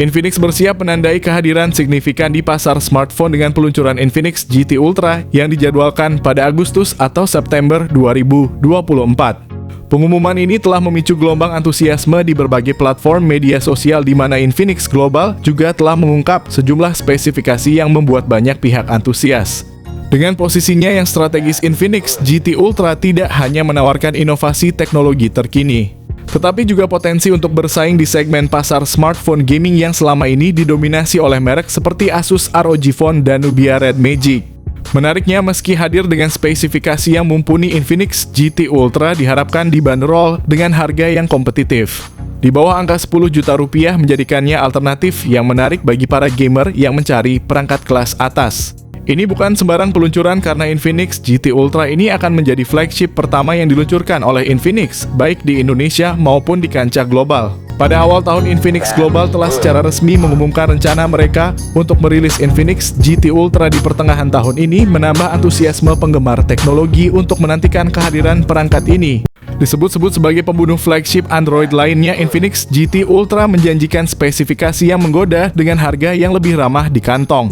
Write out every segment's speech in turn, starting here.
Infinix bersiap menandai kehadiran signifikan di pasar smartphone dengan peluncuran Infinix GT Ultra yang dijadwalkan pada Agustus atau September 2024. Pengumuman ini telah memicu gelombang antusiasme di berbagai platform media sosial di mana Infinix Global juga telah mengungkap sejumlah spesifikasi yang membuat banyak pihak antusias. Dengan posisinya yang strategis, Infinix GT Ultra tidak hanya menawarkan inovasi teknologi terkini, tetapi juga potensi untuk bersaing di segmen pasar smartphone gaming yang selama ini didominasi oleh merek seperti Asus ROG Phone dan Nubia Red Magic. Menariknya, meski hadir dengan spesifikasi yang mumpuni, Infinix GT Ultra diharapkan dibanderol dengan harga yang kompetitif. Di bawah angka 10 juta rupiah menjadikannya alternatif yang menarik bagi para gamer yang mencari perangkat kelas atas. Ini bukan sembarang peluncuran karena Infinix GT Ultra ini akan menjadi flagship pertama yang diluncurkan oleh Infinix, baik di Indonesia maupun di kancah global. Pada awal tahun, Infinix Global telah secara resmi mengumumkan rencana mereka untuk merilis Infinix GT Ultra di pertengahan tahun ini, menambah antusiasme penggemar teknologi untuk menantikan kehadiran perangkat ini. Disebut-sebut sebagai pembunuh flagship Android lainnya, Infinix GT Ultra menjanjikan spesifikasi yang menggoda dengan harga yang lebih ramah di kantong.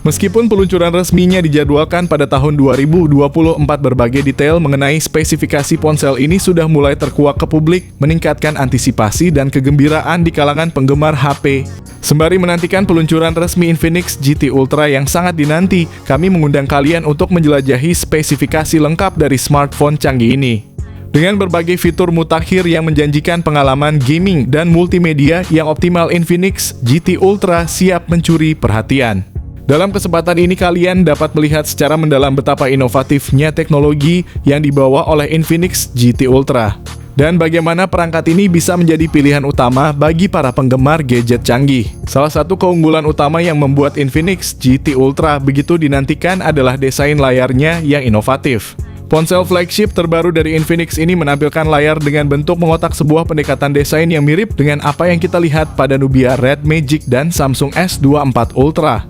Meskipun peluncuran resminya dijadwalkan pada tahun 2024, berbagai detail mengenai spesifikasi ponsel ini sudah mulai terkuak ke publik, meningkatkan antisipasi dan kegembiraan di kalangan penggemar HP. Sembari menantikan peluncuran resmi Infinix GT Ultra yang sangat dinanti, kami mengundang kalian untuk menjelajahi spesifikasi lengkap dari smartphone canggih ini. Dengan berbagai fitur mutakhir yang menjanjikan pengalaman gaming dan multimedia yang optimal, Infinix GT Ultra siap mencuri perhatian. Dalam kesempatan ini kalian dapat melihat secara mendalam betapa inovatifnya teknologi yang dibawa oleh Infinix GT Ultra, dan bagaimana perangkat ini bisa menjadi pilihan utama bagi para penggemar gadget canggih. Salah satu keunggulan utama yang membuat Infinix GT Ultra begitu dinantikan adalah desain layarnya yang inovatif. Ponsel flagship terbaru dari Infinix ini menampilkan layar dengan bentuk mengotak, sebuah pendekatan desain yang mirip dengan apa yang kita lihat pada Nubia Red Magic dan Samsung S24 Ultra.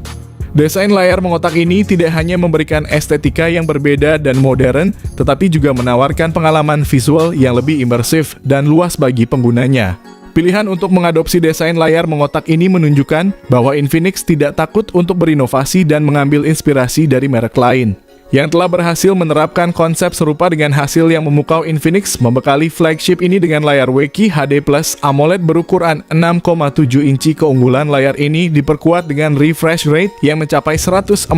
Desain layar mengotak ini tidak hanya memberikan estetika yang berbeda dan modern, tetapi juga menawarkan pengalaman visual yang lebih imersif dan luas bagi penggunanya. Pilihan untuk mengadopsi desain layar mengotak ini menunjukkan bahwa Infinix tidak takut untuk berinovasi dan mengambil inspirasi dari merek lain yang telah berhasil menerapkan konsep serupa. Dengan hasil yang memukau, Infinix membekali flagship ini dengan layar WQHD+ AMOLED berukuran 6,7 inci. Keunggulan layar ini diperkuat dengan refresh rate yang mencapai 144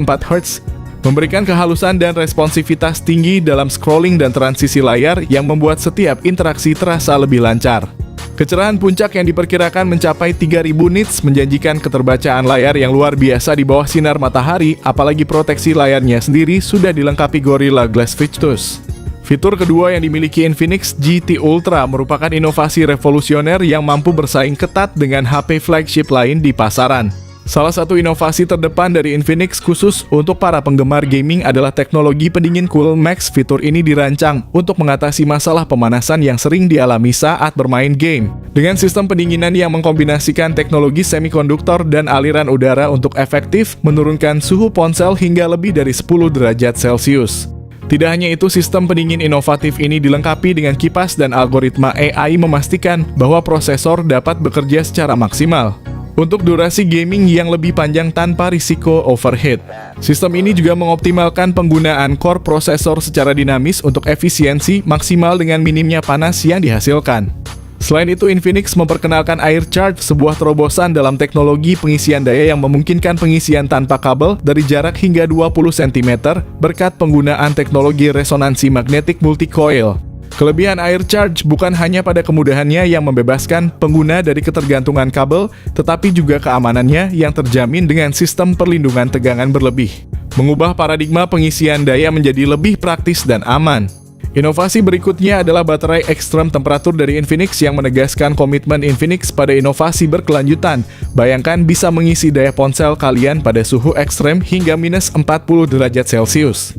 Hz, memberikan kehalusan dan responsivitas tinggi dalam scrolling dan transisi layar yang membuat setiap interaksi terasa lebih lancar. Kecerahan puncak yang diperkirakan mencapai 3000 nits menjanjikan keterbacaan layar yang luar biasa di bawah sinar matahari, apalagi proteksi layarnya sendiri sudah dilengkapi Gorilla Glass Victus. Fitur kedua yang dimiliki Infinix GT Ultra merupakan inovasi revolusioner yang mampu bersaing ketat dengan HP flagship lain di pasaran. Salah satu inovasi terdepan dari Infinix khusus untuk para penggemar gaming adalah teknologi pendingin Cool Max. Fitur ini dirancang untuk mengatasi masalah pemanasan yang sering dialami saat bermain game. Dengan sistem pendinginan yang mengkombinasikan teknologi semikonduktor dan aliran udara untuk efektif menurunkan suhu ponsel hingga lebih dari 10 derajat Celcius. Tidak hanya itu, sistem pendingin inovatif ini dilengkapi dengan kipas dan algoritma AI memastikan bahwa prosesor dapat bekerja secara maksimal untuk durasi gaming yang lebih panjang tanpa risiko overheat. Sistem ini juga mengoptimalkan penggunaan core prosesor secara dinamis untuk efisiensi maksimal dengan minimnya panas yang dihasilkan. Selain itu, Infinix memperkenalkan Air Charge, sebuah terobosan dalam teknologi pengisian daya yang memungkinkan pengisian tanpa kabel dari jarak hingga 20 cm berkat penggunaan teknologi resonansi magnetik multi-coil. Kelebihan Air Charge bukan hanya pada kemudahannya yang membebaskan pengguna dari ketergantungan kabel, tetapi juga keamanannya yang terjamin dengan sistem perlindungan tegangan berlebih, mengubah paradigma pengisian daya menjadi lebih praktis dan aman. Inovasi berikutnya adalah baterai ekstrem temperatur dari Infinix yang menegaskan komitmen Infinix pada inovasi berkelanjutan. Bayangkan bisa mengisi daya ponsel kalian pada suhu ekstrem hingga minus 40 derajat Celcius.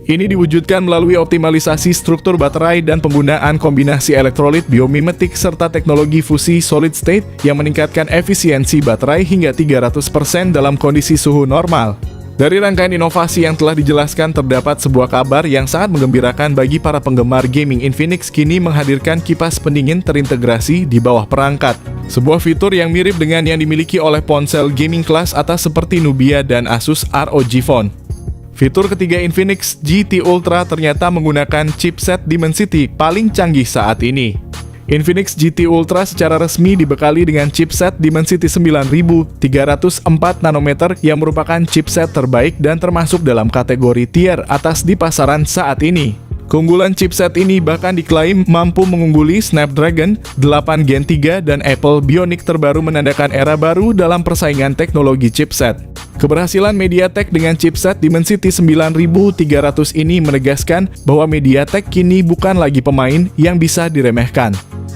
Ini diwujudkan melalui optimalisasi struktur baterai dan penggunaan kombinasi elektrolit biomimetik serta teknologi fusi solid state yang meningkatkan efisiensi baterai hingga 300% dalam kondisi suhu normal. Dari rangkaian inovasi yang telah dijelaskan, terdapat sebuah kabar yang sangat menggembirakan bagi para penggemar gaming. Infinix kini menghadirkan kipas pendingin terintegrasi di bawah perangkat. Sebuah fitur yang mirip dengan yang dimiliki oleh ponsel gaming kelas atas seperti Nubia dan Asus ROG Phone. Fitur ketiga Infinix GT Ultra ternyata menggunakan chipset Dimensity paling canggih saat ini. Infinix GT Ultra secara resmi dibekali dengan chipset Dimensity 9304 nanometer yang merupakan chipset terbaik dan termasuk dalam kategori tier atas di pasaran saat ini. Keunggulan chipset ini bahkan diklaim mampu mengungguli Snapdragon 8 Gen 3 dan Apple Bionic terbaru, menandakan era baru dalam persaingan teknologi chipset. Keberhasilan MediaTek dengan chipset Dimensity 9300 ini menegaskan bahwa MediaTek kini bukan lagi pemain yang bisa diremehkan.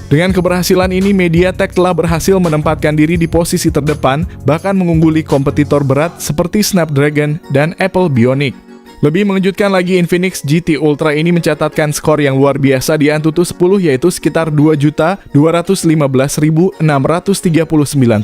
Dengan keberhasilan ini, MediaTek telah berhasil menempatkan diri di posisi terdepan, bahkan mengungguli kompetitor berat seperti Snapdragon dan Apple Bionic. Lebih mengejutkan lagi, Infinix GT Ultra ini mencatatkan skor yang luar biasa di Antutu 10, yaitu sekitar 2.215.639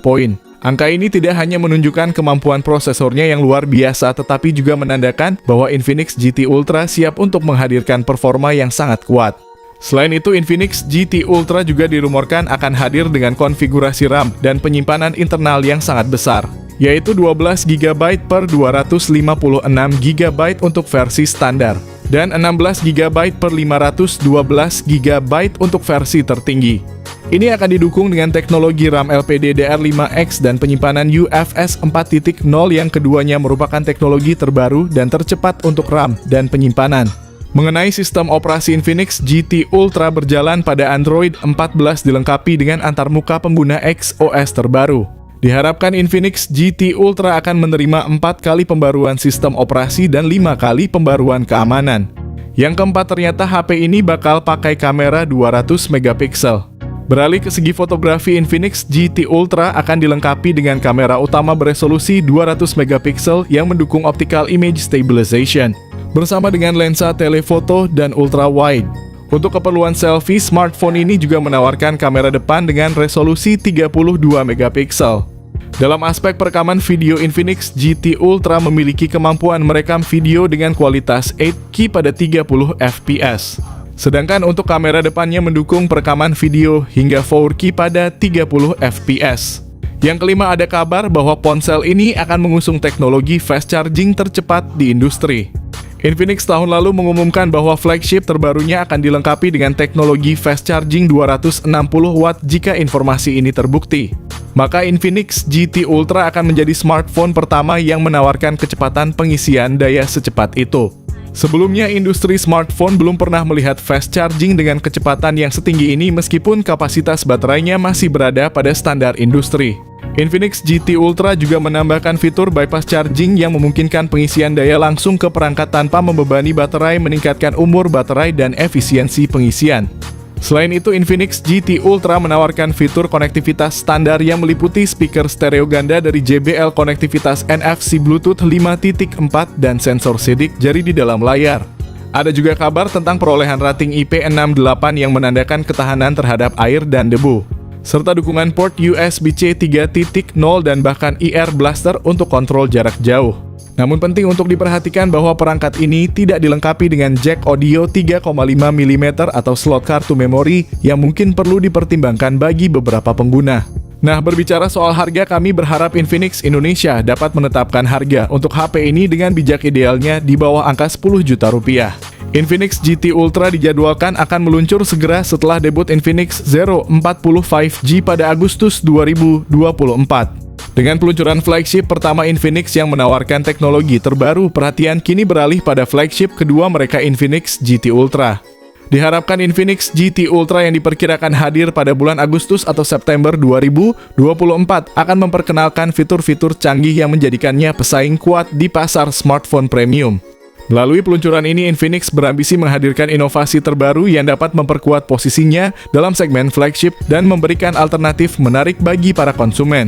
poin. Angka ini tidak hanya menunjukkan kemampuan prosesornya yang luar biasa, tetapi juga menandakan bahwa Infinix GT Ultra siap untuk menghadirkan performa yang sangat kuat. Selain itu, Infinix GT Ultra juga dirumorkan akan hadir dengan konfigurasi RAM dan penyimpanan internal yang sangat besar, yaitu 12 GB per 256 GB untuk versi standar, dan 16 GB per 512 GB untuk versi tertinggi. Ini akan didukung dengan teknologi RAM LPDDR5X dan penyimpanan UFS 4.0 yang keduanya merupakan teknologi terbaru dan tercepat untuk RAM dan penyimpanan. Mengenai sistem operasi, Infinix GT Ultra berjalan pada Android 14 dilengkapi dengan antarmuka pengguna XOS terbaru. Diharapkan Infinix GT Ultra akan menerima 4 kali pembaruan sistem operasi dan 5 kali pembaruan keamanan. Yang keempat, ternyata HP ini bakal pakai kamera 200 megapiksel. Beralih ke segi fotografi, Infinix GT Ultra akan dilengkapi dengan kamera utama beresolusi 200 megapiksel yang mendukung optical image stabilization, bersama dengan lensa telefoto dan ultra wide. Untuk keperluan selfie, smartphone ini juga menawarkan kamera depan dengan resolusi 32 megapiksel. Dalam aspek perekaman video, Infinix GT Ultra memiliki kemampuan merekam video dengan kualitas 8K pada 30 fps. Sedangkan untuk kamera depannya mendukung perekaman video hingga 4K pada 30 fps. Yang kelima, ada kabar bahwa ponsel ini akan mengusung teknologi fast charging tercepat di industri. Infinix tahun lalu mengumumkan bahwa flagship terbarunya akan dilengkapi dengan teknologi fast charging 260 watt. Jika informasi ini terbukti, maka Infinix GT Ultra akan menjadi smartphone pertama yang menawarkan kecepatan pengisian daya secepat itu. Sebelumnya, industri smartphone belum pernah melihat fast charging dengan kecepatan yang setinggi ini meskipun kapasitas baterainya masih berada pada standar industri. Infinix GT Ultra juga menambahkan fitur bypass charging yang memungkinkan pengisian daya langsung ke perangkat tanpa membebani baterai, meningkatkan umur baterai dan efisiensi pengisian. Selain itu, Infinix GT Ultra menawarkan fitur konektivitas standar yang meliputi speaker stereo ganda dari JBL, konektivitas NFC Bluetooth 5.4, dan sensor sidik jari di dalam layar. Ada juga kabar tentang perolehan rating IP68 yang menandakan ketahanan terhadap air dan debu, serta dukungan port USB-C 3.0 dan bahkan IR Blaster untuk kontrol jarak jauh. Namun penting untuk diperhatikan bahwa perangkat ini tidak dilengkapi dengan jack audio 3,5 mm atau slot kartu memori yang mungkin perlu dipertimbangkan bagi beberapa pengguna. Nah, berbicara soal harga, kami berharap Infinix Indonesia dapat menetapkan harga untuk HP ini dengan bijak, idealnya di bawah angka 10 juta rupiah. Infinix GT Ultra dijadwalkan akan meluncur segera setelah debut Infinix Zero 40 5G pada Agustus 2024. Dengan peluncuran flagship pertama Infinix yang menawarkan teknologi terbaru, perhatian kini beralih pada flagship kedua mereka, Infinix GT Ultra. Diharapkan Infinix GT Ultra yang diperkirakan hadir pada bulan Agustus atau September 2024 akan memperkenalkan fitur-fitur canggih yang menjadikannya pesaing kuat di pasar smartphone premium. Melalui peluncuran ini, Infinix berambisi menghadirkan inovasi terbaru yang dapat memperkuat posisinya dalam segmen flagship dan memberikan alternatif menarik bagi para konsumen.